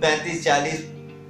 35 40